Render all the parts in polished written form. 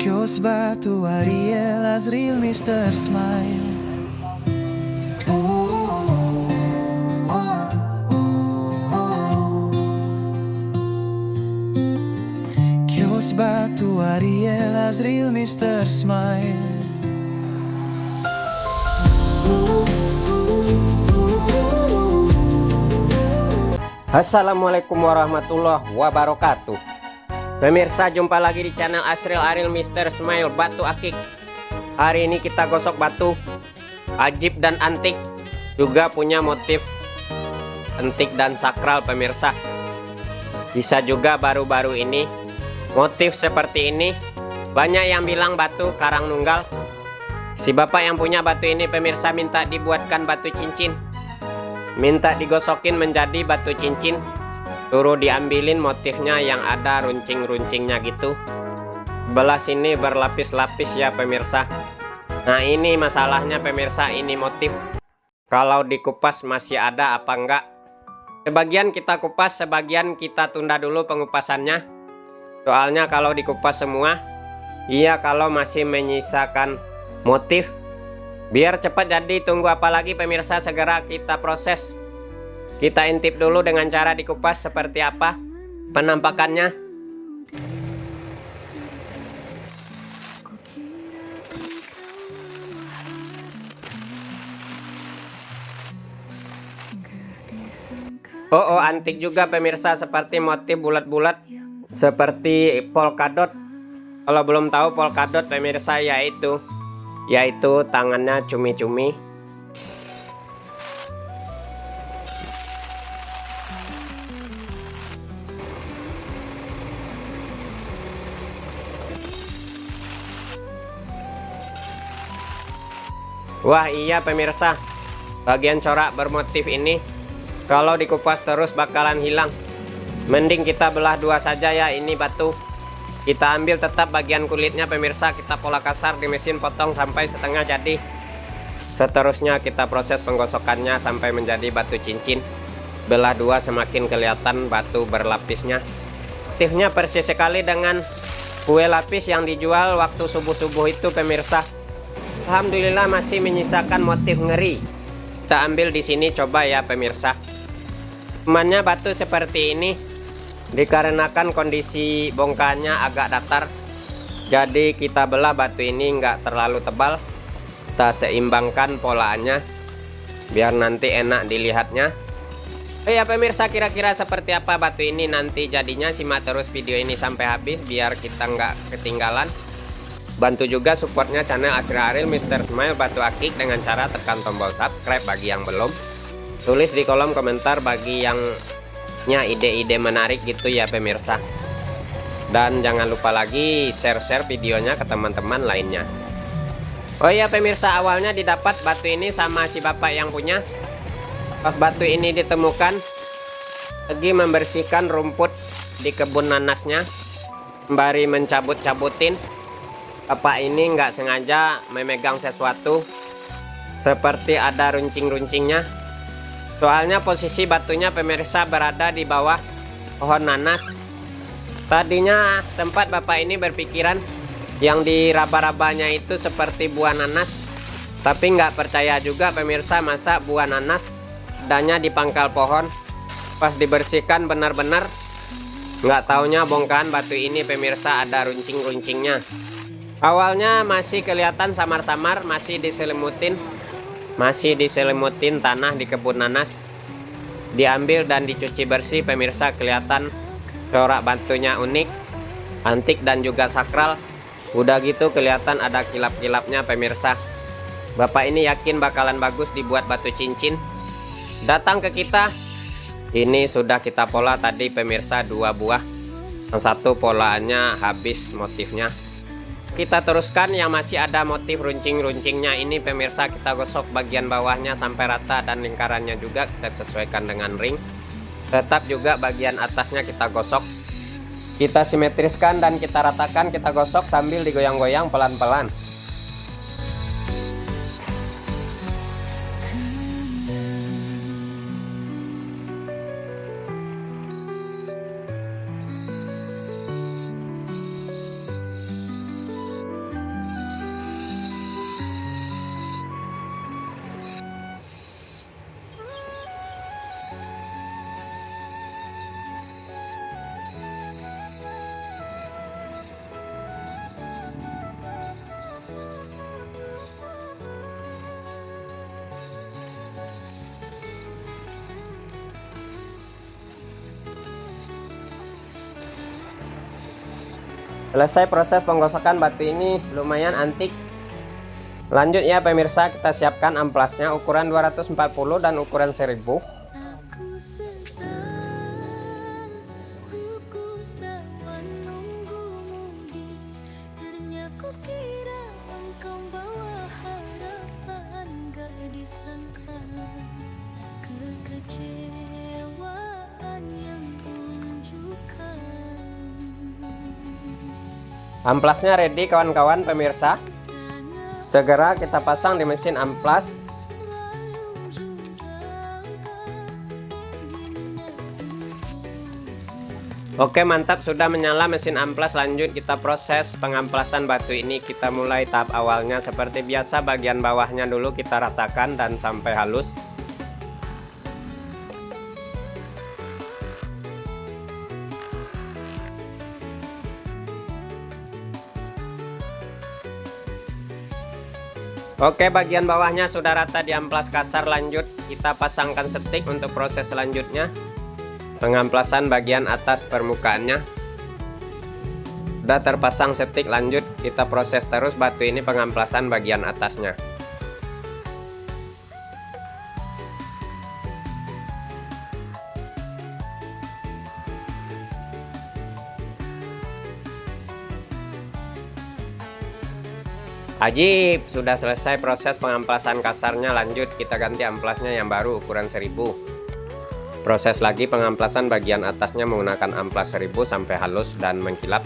Kios batu Ariel Azril Mr. Smile. Kios batu Ariel Azril Mr. Smile. Assalamualaikum warahmatullahi wabarakatuh. Pemirsa, jumpa lagi di channel Asril Aril Mr. Smile Batu Akik. Hari ini kita gosok batu ajib dan antik, juga punya motif antik dan sakral pemirsa. Bisa juga baru-baru ini motif seperti ini. Banyak yang bilang batu karang nunggal. Si bapak yang punya batu ini pemirsa minta dibuatkan batu cincin, minta digosokin menjadi batu cincin, suruh diambilin motifnya yang ada runcing-runcingnya gitu. Belah sini berlapis-lapis ya pemirsa. Nah ini masalahnya pemirsa, ini motif kalau dikupas masih ada apa enggak. Sebagian kita kupas, sebagian kita tunda dulu pengupasannya. Soalnya kalau dikupas semua, iya kalau masih menyisakan motif, biar cepat jadi, tunggu apalagi pemirsa, segera kita proses. Kita intip dulu dengan cara dikupas seperti apa penampakannya. Oh, antik juga pemirsa, seperti motif bulat-bulat seperti polkadot. Kalau belum tahu polkadot pemirsa, yaitu tangannya cumi-cumi. Wah iya pemirsa, bagian corak bermotif ini kalau dikupas terus bakalan hilang. Mending kita belah dua saja ya ini batu. Kita ambil tetap bagian kulitnya pemirsa, kita pola kasar di mesin potong sampai setengah jadi. Seterusnya kita proses penggosokannya sampai menjadi batu cincin. Belah dua semakin kelihatan batu berlapisnya. Motifnya persis sekali dengan kue lapis yang dijual waktu subuh-subuh itu pemirsa. Alhamdulillah masih menyisakan motif ngeri. Kita ambil di sini coba ya pemirsa. Temannya batu seperti ini dikarenakan kondisi bongkahannya agak datar, jadi kita belah batu ini nggak terlalu tebal. Kita seimbangkan polaannya biar nanti enak dilihatnya. Ya pemirsa, kira-kira seperti apa batu ini nanti jadinya. Simak terus video ini sampai habis biar kita nggak ketinggalan. Bantu juga supportnya channel Asril Aril Mr. Smile Batu Akik dengan cara tekan tombol subscribe bagi yang belum. Tulis di kolom komentar bagi yang ide-ide menarik gitu ya pemirsa. Dan jangan lupa lagi share-share videonya ke teman-teman lainnya. Oh iya pemirsa, awalnya didapat batu ini sama si bapak yang punya. Pas batu ini ditemukan lagi membersihkan rumput di kebun nanasnya, sembari mencabut-cabutin. Bapak ini nggak sengaja memegang sesuatu seperti ada runcing-runcingnya. Soalnya posisi batunya pemirsa berada di bawah pohon nanas. Tadinya sempat bapak ini berpikiran yang di raba-rabanya itu seperti buah nanas, tapi nggak percaya juga pemirsa, masa buah nanas adanya di pangkal pohon. Pas dibersihkan benar-benar nggak taunya bongkahan batu ini pemirsa ada runcing-runcingnya. Awalnya masih kelihatan samar-samar, masih diselimutin tanah di kebun nanas. Diambil dan dicuci bersih pemirsa, kelihatan corak batunya unik, antik dan juga sakral. Udah gitu kelihatan ada kilap-kilapnya pemirsa. Bapak ini yakin bakalan bagus dibuat batu cincin. Datang ke kita. Ini sudah kita pola tadi pemirsa 2 buah. Yang satu polaannya habis motifnya. Kita teruskan yang masih ada motif runcing-runcingnya ini pemirsa, kita gosok bagian bawahnya sampai rata dan lingkarannya juga kita sesuaikan dengan ring. Tetap juga bagian atasnya kita gosok. Kita simetriskan dan kita ratakan, kita gosok sambil digoyang-goyang pelan-pelan. Selesai proses penggosokan batu ini lumayan antik. Lanjut ya pemirsa, kita siapkan amplasnya ukuran 240 dan ukuran 1000. Amplasnya ready kawan-kawan pemirsa. Segera kita pasang di mesin amplas. Oke, mantap, sudah menyala mesin amplas. Lanjut kita proses pengamplasan batu ini. Kita mulai tahap awalnya seperti biasa, bagian bawahnya dulu kita ratakan dan sampai halus. Oke, bagian bawahnya sudah rata di amplas kasar. Lanjut kita pasangkan setik untuk proses selanjutnya, pengamplasan bagian atas permukaannya. Sudah terpasang setik, lanjut kita proses terus batu ini pengamplasan bagian atasnya. Ajib, sudah selesai proses pengamplasan kasarnya. Lanjut kita ganti amplasnya yang baru ukuran 1000. Proses lagi pengamplasan bagian atasnya menggunakan amplas 1000 sampai halus dan mengkilap.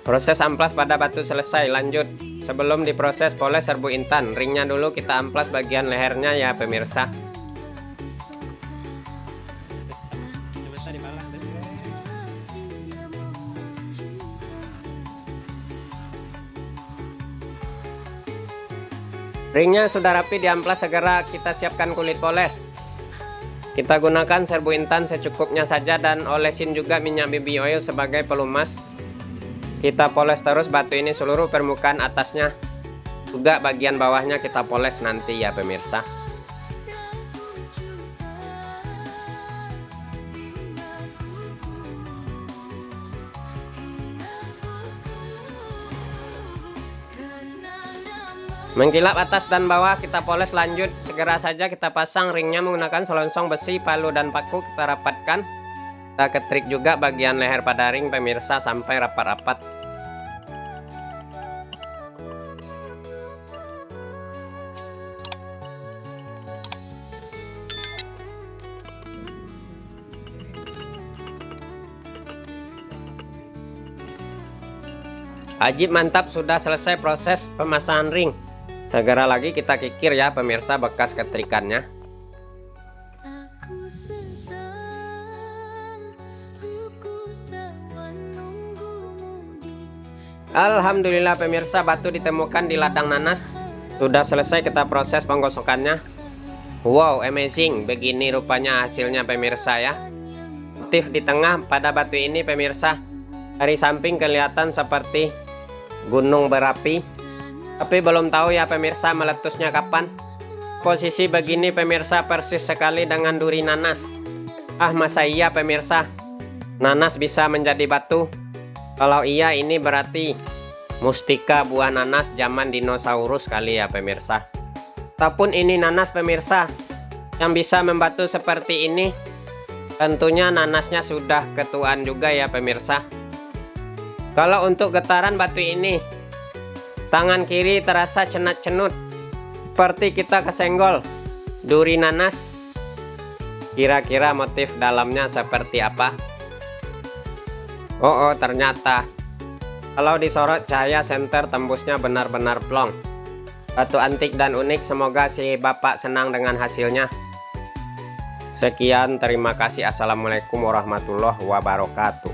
Proses amplas pada batu selesai. Lanjut, sebelum diproses poles serbu intan, ringnya dulu kita amplas bagian lehernya ya pemirsa. Ringnya sudah rapi diamplas, segera kita siapkan kulit poles. Kita gunakan serbu intan secukupnya saja dan olesin juga minyak BB oil sebagai pelumas. Kita poles terus batu ini seluruh permukaan atasnya, juga bagian bawahnya kita poles nanti ya pemirsa. Mengkilap atas dan bawah kita poles. Lanjut segera saja kita pasang ringnya menggunakan selongsong besi, palu dan paku kita rapatkan. Kita ketrik juga bagian leher pada ring pemirsa sampai rapat-rapat. Ajib, mantap, sudah selesai proses pemasangan ring. Segera lagi kita kikir ya pemirsa bekas ketrikannya. Alhamdulillah pemirsa, batu ditemukan di ladang nanas. Sudah selesai kita proses penggosokannya. Wow, amazing, begini rupanya hasilnya pemirsa ya. Motif di tengah pada batu ini pemirsa, dari samping kelihatan seperti gunung berapi, tapi belum tahu ya pemirsa meletusnya kapan. Posisi begini pemirsa persis sekali dengan duri nanas. Ah, masa iya pemirsa nanas bisa menjadi batu? Kalau iya, ini berarti mustika buah nanas zaman dinosaurus kali ya pemirsa. Ataupun ini nanas pemirsa yang bisa membatu seperti ini. Tentunya nanasnya sudah ketuaan juga ya pemirsa. Kalau untuk getaran batu ini, tangan kiri terasa cenat-cenut seperti kita kesenggol duri nanas. Kira-kira motif dalamnya seperti apa? Oh, ternyata kalau disorot cahaya senter tembusnya benar-benar plong. Batu antik dan unik, semoga si bapak senang dengan hasilnya. Sekian, terima kasih. Assalamualaikum warahmatullahi wabarakatuh.